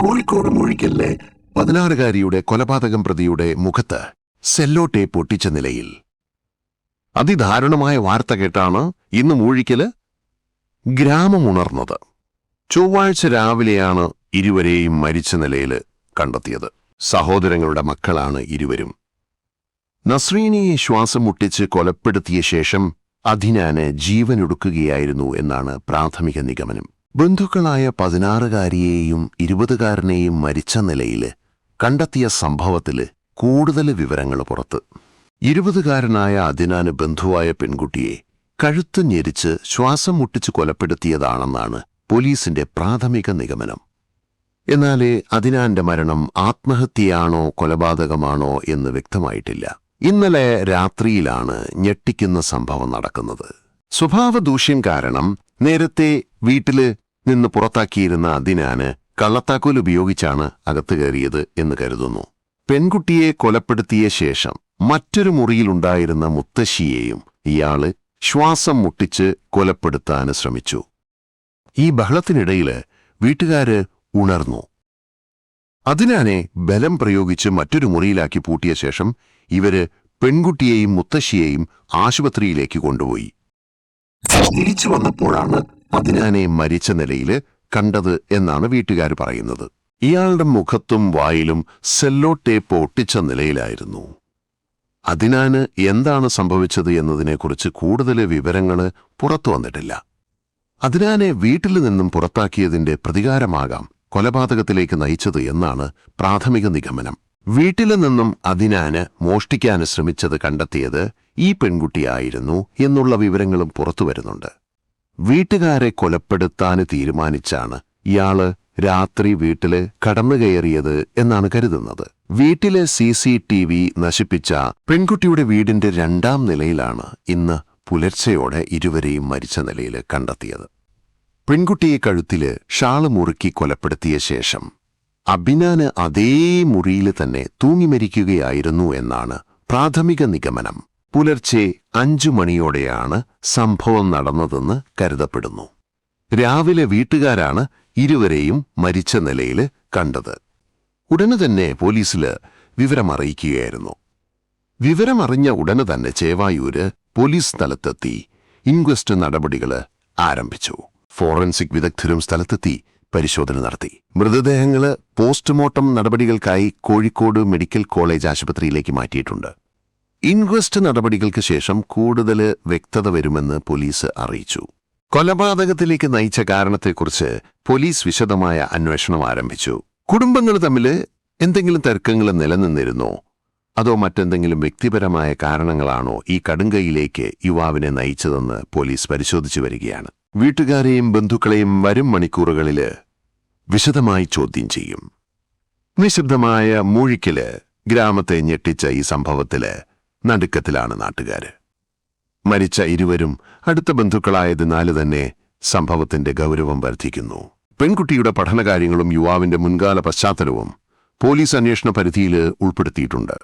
കോഴിക്കോട് മൂഴിക്കലിലെ 16-കാരിയുടെ കൊലപാതകം പ്രതിയുടെ മുഖത്ത് സെല്ലോ ടേപ്പ് ഒട്ടിച്ച നിലയിൽ. അതിദാരുണമായ വാർത്ത കേട്ടാണ് ഇന്ന് മൂഴിക്കല് ഗ്രാമമുണർന്നത്. ചൊവ്വാഴ്ച രാവിലെയാണ് ഇരുവരെയും മരിച്ച നിലയിൽ കണ്ടെത്തിയത്. സഹോദരങ്ങളുടെ മക്കളാണ് ഇരുവരും. നസ്രീനയെ ശ്വാസം മുട്ടിച്ച് കൊലപ്പെടുത്തിയ ശേഷം അദ്നാന് ജീവനൊടുക്കുകയായിരുന്നു എന്നാണ് പ്രാഥമിക നിഗമനം. ബന്ധുക്കളായ 16-കാരിയെയും 20-കാരനെയും മരിച്ച നിലയിൽ കണ്ടെത്തിയ സംഭവത്തിൽ കൂടുതൽ വിവരങ്ങൾ പുറത്ത്. 20-കാരനായ അദ്നാന് ബന്ധുവായ പെൺകുട്ടിയെ കഴുത്ത് ഞെരിച്ച് ശ്വാസം മുട്ടിച്ച് കൊലപ്പെടുത്തിയതാണെന്നാണ് പോലീസിന്റെ പ്രാഥമിക നിഗമനം. എന്നാൽ അദ്നാന്റെ മരണം ആത്മഹത്യയാണോ കൊലപാതകമാണോ എന്ന് വ്യക്തമായിട്ടില്ല. ഇന്നലെ രാത്രിയിലാണ് ഞെട്ടിക്കുന്ന സംഭവം നടക്കുന്നത്. സ്വഭാവദൂഷ്യം കാരണം നേരത്തെ വീട്ടില് നിന്ന് പുറത്താക്കിയിരുന്ന അദ്നാന് കള്ളത്താക്കോൽ ഉപയോഗിച്ചാണ് അകത്ത് കയറിയത് എന്ന് കരുതുന്നു. പെൺകുട്ടിയെ കൊലപ്പെടുത്തിയ ശേഷം മറ്റൊരു മുറിയിലുണ്ടായിരുന്ന മുത്തശ്ശിയെയും ഇയാള് ശ്വാസം മുട്ടിച്ച് കൊലപ്പെടുത്താൻ ശ്രമിച്ചു. ഈ ബഹളത്തിനിടയില് വീട്ടുകാര് ഉണർന്നു. അദ്നാനെ ബലം പ്രയോഗിച്ച് മറ്റൊരു മുറിയിലാക്കി പൂട്ടിയ ശേഷം ഇവര് പെൺകുട്ടിയെയും മുത്തശ്ശിയെയും ആശുപത്രിയിലേക്ക് കൊണ്ടുപോയി. തിരിച്ചു വന്നപ്പോഴാണ് അദ്നാനെ മരിച്ച നിലയിൽ കണ്ടത് എന്നാണ് വീട്ടുകാർ പറയുന്നത്. ഇയാളുടെ മുഖത്തും വായിലും സെല്ലോ ടേപ്പ് ഒട്ടിച്ച നിലയിലായിരുന്നു. അദ്നാന് എന്താണ് സംഭവിച്ചത് എന്നതിനെക്കുറിച്ച് കൂടുതൽ വിവരങ്ങൾ പുറത്തു വന്നിട്ടില്ല. അദ്നാനെ വീട്ടിൽ നിന്നും പുറത്താക്കിയതിന്റെ പ്രതികാരമാകാം കൊലപാതകത്തിലേക്ക് നയിച്ചത് എന്നാണ് പ്രാഥമിക നിഗമനം. വീട്ടിൽ നിന്നും അദ്നാന് മോഷ്ടിക്കാൻ ശ്രമിച്ചത് കണ്ടെത്തിയത് ഈ പെൺകുട്ടിയായിരുന്നു എന്നുള്ള വിവരങ്ങളും പുറത്തുവരുന്നുണ്ട്. വീട്ടുകാരെ കൊലപ്പെടുത്താൻ തീരുമാനിച്ചാണ് ഇയാള് രാത്രി വീട്ടില് കടന്നുകയറിയത് എന്നാണ് കരുതുന്നത്. വീട്ടിലെ CCTV നശിപ്പിച്ച പെൺകുട്ടിയുടെ വീടിന്റെ 2ാം നിലയിലാണ് ഇന്ന് പുലർച്ചെയോടെ ഇരുവരെയും മരിച്ച നിലയിൽ കണ്ടെത്തിയത്. പെൺകുട്ടിയെ കഴുത്തില് ഷാള് മുറുക്കി കൊലപ്പെടുത്തിയ ശേഷം അദ്നാന് അതേ മുറിയിൽ തന്നെ തൂങ്ങി മരിക്കുകയായിരുന്നു എന്നാണ് പ്രാഥമിക നിഗമനം. പുലർച്ചെ 5 മണിയോടെയാണ് സംഭവം നടന്നതെന്ന് കരുതപ്പെടുന്നു. രാവിലെ വീട്ടുകാരാണ് ഇരുവരെയും മരിച്ച നിലയിൽ കണ്ടത്. ഉടനെ തന്നെ പോലീസില് വിവരമറിയിക്കുകയായിരുന്നു. വിവരമറിഞ്ഞ ഉടനെ തന്നെ ചേവായൂര് പോലീസ് സ്ഥലത്തെത്തി ഇൻക്വസ്റ്റ് നടപടികൾ ആരംഭിച്ചു. ഫോറൻസിക് വിദഗ്ധരും സ്ഥലത്തെത്തി പരിശോധന നടത്തി. മൃതദേഹങ്ങൾ പോസ്റ്റ്മോർട്ടം നടപടികൾക്കായി കോഴിക്കോട് മെഡിക്കൽ കോളേജ് ആശുപത്രിയിലേക്ക് മാറ്റിയിട്ടുണ്ട്. ഇൻക്വസ്റ്റ് നടപടികൾക്ക് ശേഷം കൂടുതൽ വ്യക്തത വരുമെന്ന് പോലീസ് അറിയിച്ചു. കൊലപാതകത്തിലേക്ക് നയിച്ച കാരണത്തെക്കുറിച്ച് പോലീസ് വിശദമായ അന്വേഷണം ആരംഭിച്ചു. കുടുംബങ്ങൾ തമ്മിൽ എന്തെങ്കിലും തർക്കങ്ങൾ നിലനിന്നിരുന്നോ അതോ മറ്റെന്തെങ്കിലും വ്യക്തിപരമായ കാരണങ്ങളാണോ ഈ കടുങ്കയിലേക്ക് യുവാവിനെ നയിച്ചതെന്ന് പോലീസ് പരിശോധിച്ചു വരികയാണ്. വീട്ടുകാരെയും ബന്ധുക്കളെയും വരും മണിക്കൂറുകളില് വിശദമായി ചോദ്യം ചെയ്യും. നിശബ്ദമായ മൂഴിക്കല് ഗ്രാമത്തെ ഞെട്ടിച്ച ഈ സംഭവത്തില് നടുക്കത്തിലാണ് നാട്ടുകാര്. മരിച്ച ഇരുവരും അടുത്ത ബന്ധുക്കളായതിനാൽ തന്നെ സംഭവത്തിന്റെ ഗൗരവം വർദ്ധിക്കുന്നു. പെൺകുട്ടിയുടെ പഠനകാര്യങ്ങളും യുവാവിന്റെ മുൻകാല പശ്ചാത്തലവും പോലീസ് അന്വേഷണ പരിധിയിൽ ഉൾപ്പെടുത്തിയിട്ടുണ്ട്.